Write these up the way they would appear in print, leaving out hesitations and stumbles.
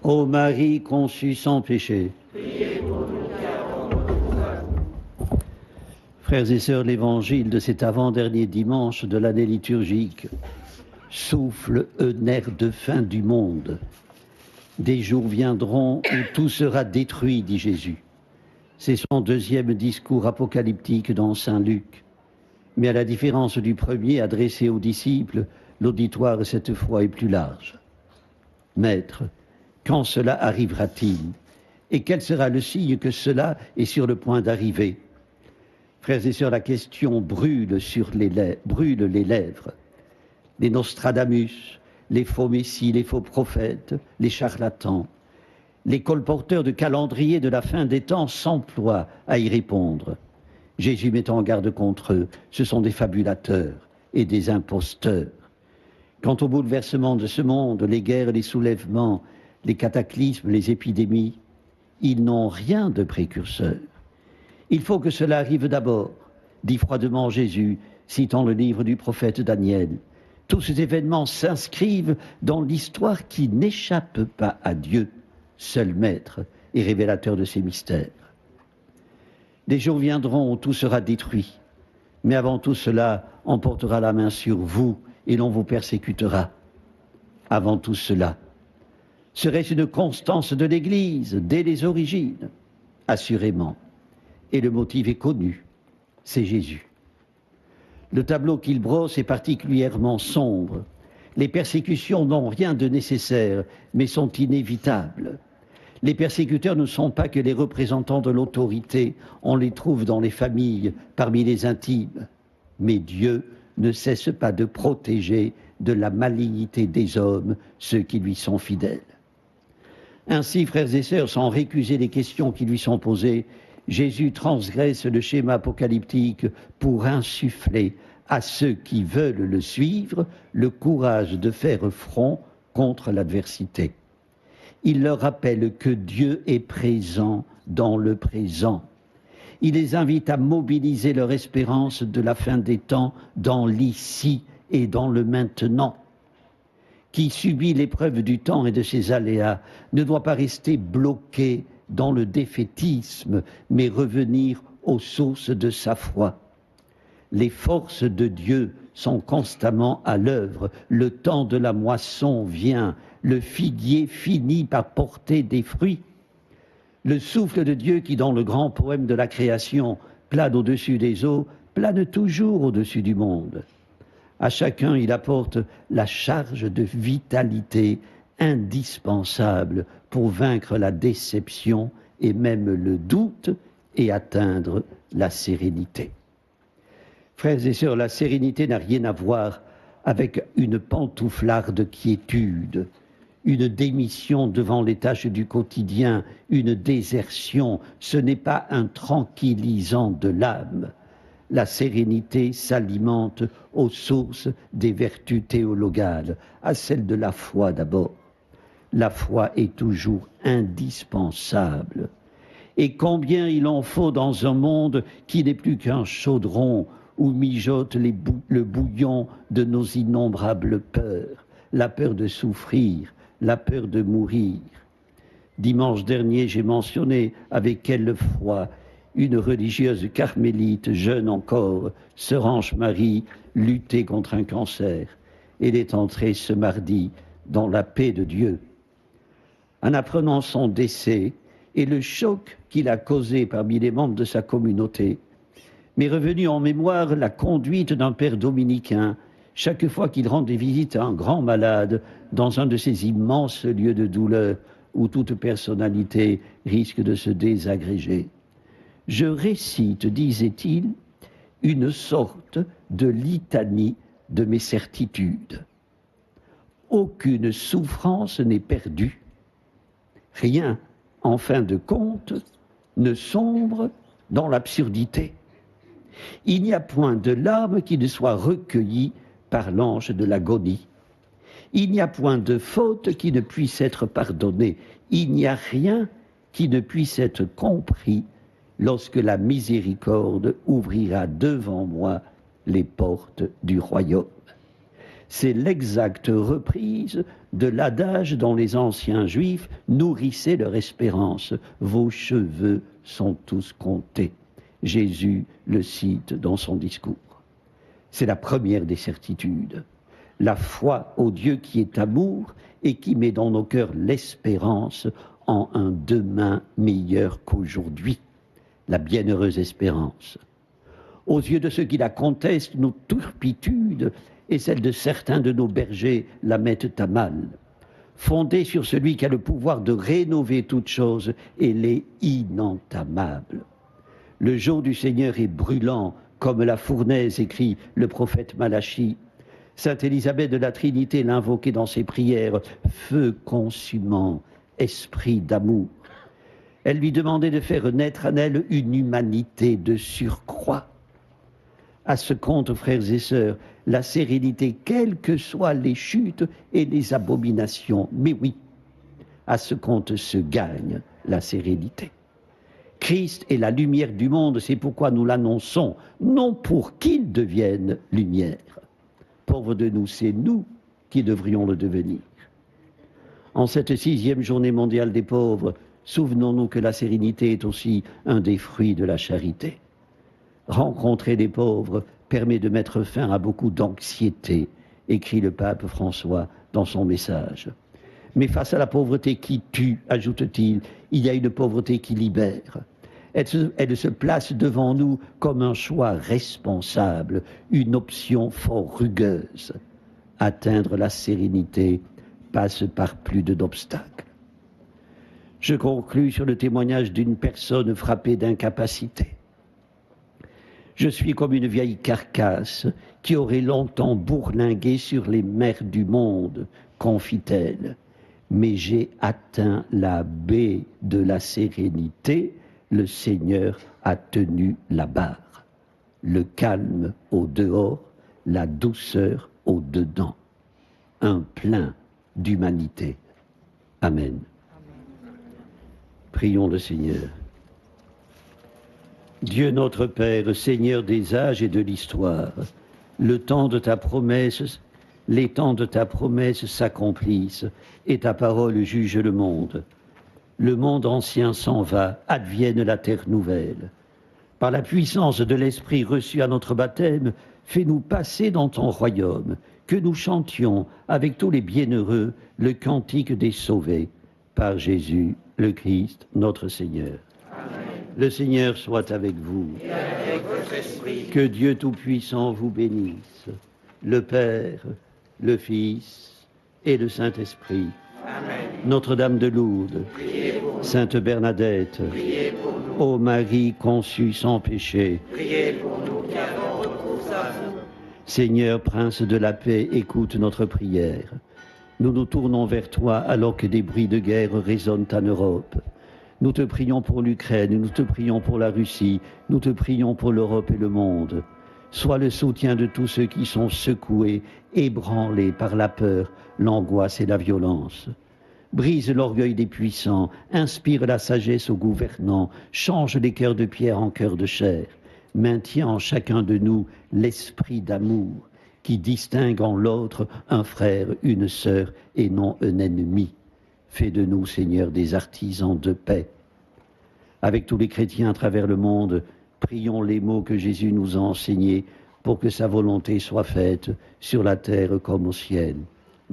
Ô Marie conçue sans péché. Frères et sœurs, l'évangile de cet avant-dernier dimanche de l'année liturgique souffle un air de fin du monde. Des jours viendront où tout sera détruit, dit Jésus. C'est son deuxième discours apocalyptique dans Saint Luc. Mais à la différence du premier adressé aux disciples, l'auditoire cette fois est plus large. Maître, quand cela arrivera-t-il? Et quel sera le signe que cela est sur le point d'arriver? Frères et sœurs, la question brûle les lèvres. Les Nostradamus, les faux messies, les faux prophètes, les charlatans, les colporteurs de calendrier de la fin des temps s'emploient à y répondre. Jésus met en garde contre eux. Ce sont des fabulateurs et des imposteurs. Quant au bouleversement de ce monde, les guerres, les soulèvements, les cataclysmes, les épidémies, ils n'ont rien de précurseur. Il faut que cela arrive d'abord, dit froidement Jésus, citant le livre du prophète Daniel. Tous ces événements s'inscrivent dans l'histoire qui n'échappe pas à Dieu, seul maître et révélateur de ses mystères. Des jours viendront où tout sera détruit, mais avant tout cela, on portera la main sur vous et l'on vous persécutera. Avant tout cela, serait-ce une constance de l'Église dès les origines? Assurément. Et le motif est connu, c'est Jésus. Le tableau qu'il brosse est particulièrement sombre. Les persécutions n'ont rien de nécessaire, mais sont inévitables. Les persécuteurs ne sont pas que les représentants de l'autorité, on les trouve dans les familles, parmi les intimes. Mais Dieu ne cesse pas de protéger de la malignité des hommes ceux qui lui sont fidèles. Ainsi, frères et sœurs, sans récuser les questions qui lui sont posées, Jésus transgresse le schéma apocalyptique pour insuffler à ceux qui veulent le suivre le courage de faire front contre l'adversité. Il leur rappelle que Dieu est présent dans le présent. Il les invite à mobiliser leur espérance de la fin des temps dans l'ici et dans le maintenant. Qui subit l'épreuve du temps et de ses aléas ne doit pas rester bloqué dans le défaitisme, mais revenir aux sources de sa foi. Les forces de Dieu sont constamment à l'œuvre. Le temps de la moisson vient. Le figuier finit par porter des fruits. Le souffle de Dieu qui, dans le grand poème de la création, plane au-dessus des eaux, plane toujours au-dessus du monde. À chacun, il apporte la charge de vitalité indispensable pour vaincre la déception et même le doute et atteindre la sérénité. Frères et sœurs, la sérénité n'a rien à voir avec une pantouflarde quiétude, une démission devant les tâches du quotidien, une désertion. Ce n'est pas un tranquillisant de l'âme. La sérénité s'alimente aux sources des vertus théologales, à celle de la foi d'abord. La foi est toujours indispensable. Et combien il en faut dans un monde qui n'est plus qu'un chaudron où mijote le bouillon de nos innombrables peurs, la peur de souffrir, la peur de mourir. Dimanche dernier, j'ai mentionné avec quelle foi une religieuse carmélite, jeune encore, Sœur Ange-Marie, luttait contre un cancer. Elle est entrée ce mardi dans la paix de Dieu. En apprenant son décès et le choc qu'il a causé parmi les membres de sa communauté, m'est revenu en mémoire la conduite d'un père dominicain chaque fois qu'il rendait visite à un grand malade dans un de ces immenses lieux de douleur où toute personnalité risque de se désagréger. Je récite, disait-il, une sorte de litanie de mes certitudes. Aucune souffrance n'est perdue. Rien, en fin de compte, ne sombre dans l'absurdité. Il n'y a point de larmes qui ne soit recueillie par l'ange de l'agonie. Il n'y a point de faute qui ne puisse être pardonnée. Il n'y a rien qui ne puisse être compris lorsque la miséricorde ouvrira devant moi les portes du royaume. C'est l'exacte reprise de l'adage dont les anciens juifs nourrissaient leur espérance. Vos cheveux sont tous comptés. Jésus le cite dans son discours. C'est la première des certitudes. La foi au Dieu qui est amour et qui met dans nos cœurs l'espérance en un demain meilleur qu'aujourd'hui. La bienheureuse espérance. Aux yeux de ceux qui la contestent, nos turpitudes et celles de certains de nos bergers la mettent à mal. Fondée sur celui qui a le pouvoir de rénover toutes choses, elle est inentamable. Le jour du Seigneur est brûlant, comme la fournaise, écrit le prophète Malachie. Sainte Élisabeth de la Trinité l'invoquait dans ses prières, feu consumant, esprit d'amour. Elle lui demandait de faire naître en elle une humanité de surcroît. À ce compte, frères et sœurs, la sérénité, quelles que soient les chutes et les abominations, mais oui, à ce compte se gagne la sérénité. Christ est la lumière du monde, c'est pourquoi nous l'annonçons, non pour qu'il devienne lumière. Pauvres de nous, c'est nous qui devrions le devenir. En cette 6e journée mondiale des pauvres, souvenons-nous que la sérénité est aussi un des fruits de la charité. Rencontrer les pauvres permet de mettre fin à beaucoup d'anxiété, écrit le pape François dans son message. Mais face à la pauvreté qui tue, ajoute-t-il, il y a une pauvreté qui libère. Elle se place devant nous comme un choix responsable, une option fort rugueuse. Atteindre la sérénité passe par plus d'obstacles. Je conclus sur le témoignage d'une personne frappée d'incapacité. Je suis comme une vieille carcasse qui aurait longtemps bourlingué sur les mers du monde, confie-t-elle. Mais j'ai atteint la baie de la sérénité, le Seigneur a tenu la barre. Le calme au dehors, la douceur au dedans. Un plein d'humanité. Amen. Prions le Seigneur. Dieu notre Père, Seigneur des âges et de l'histoire, le temps de ta promesse, les temps de ta promesse s'accomplissent et ta parole juge le monde. Le monde ancien s'en va, advienne la terre nouvelle. Par la puissance de l'Esprit reçu à notre baptême, fais-nous passer dans ton royaume, que nous chantions avec tous les bienheureux le cantique des sauvés, par Jésus le Christ, notre Seigneur. Amen. Le Seigneur soit avec vous. Et avec votre esprit. Que Dieu Tout-Puissant vous bénisse, le Père, le Fils et le Saint-Esprit. Amen. Notre-Dame de Lourdes, Sainte Bernadette, ô Marie conçue sans péché, priez pour nous qui avons recours à vous. Seigneur, Prince de la paix, écoute notre prière. Nous nous tournons vers toi alors que des bruits de guerre résonnent en Europe. Nous te prions pour l'Ukraine, nous te prions pour la Russie, nous te prions pour l'Europe et le monde. Sois le soutien de tous ceux qui sont secoués, ébranlés par la peur, l'angoisse et la violence. Brise l'orgueil des puissants, inspire la sagesse aux gouvernants, change les cœurs de pierre en cœurs de chair. Maintiens en chacun de nous l'esprit d'amour qui distingue en l'autre un frère, une sœur et non un ennemi. Fais de nous, Seigneur, des artisans de paix. Avec tous les chrétiens à travers le monde, prions les mots que Jésus nous a enseignés pour que sa volonté soit faite sur la terre comme au ciel.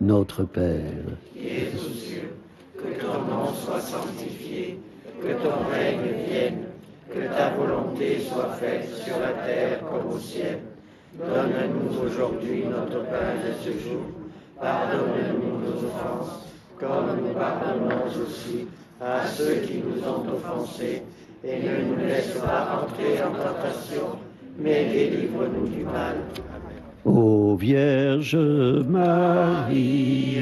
Notre Père, qui es aux cieux, que ton nom soit sanctifié, que ton règne vienne, que ta volonté soit faite sur la terre comme au ciel. Donne-nous aujourd'hui notre pain de ce jour. Pardonne-nous nos offenses, comme nous pardonnons aussi à ceux qui nous ont offensés. Et ne nous laisse pas entrer en tentation, mais délivre-nous du mal. Ô Vierge Marie,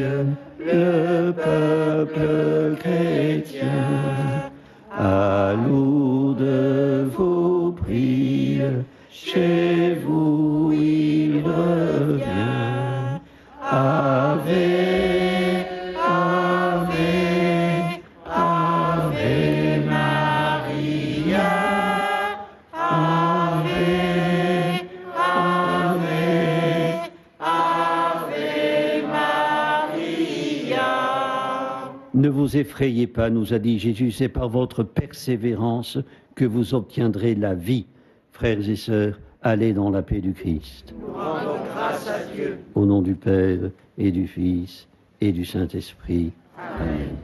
le peuple chrétien, à Lourdes vous prie, chez vous il revient. Ave, Ave, Ave Maria, Ave, Ave, Ave Ne vous effrayez pas, nous a dit Jésus, c'est par votre persévérance que vous obtiendrez la vie. Frères et sœurs, allez dans la paix du Christ. Nous rendons grâce à Dieu. Au nom du Père et du Fils et du Saint-Esprit. Amen.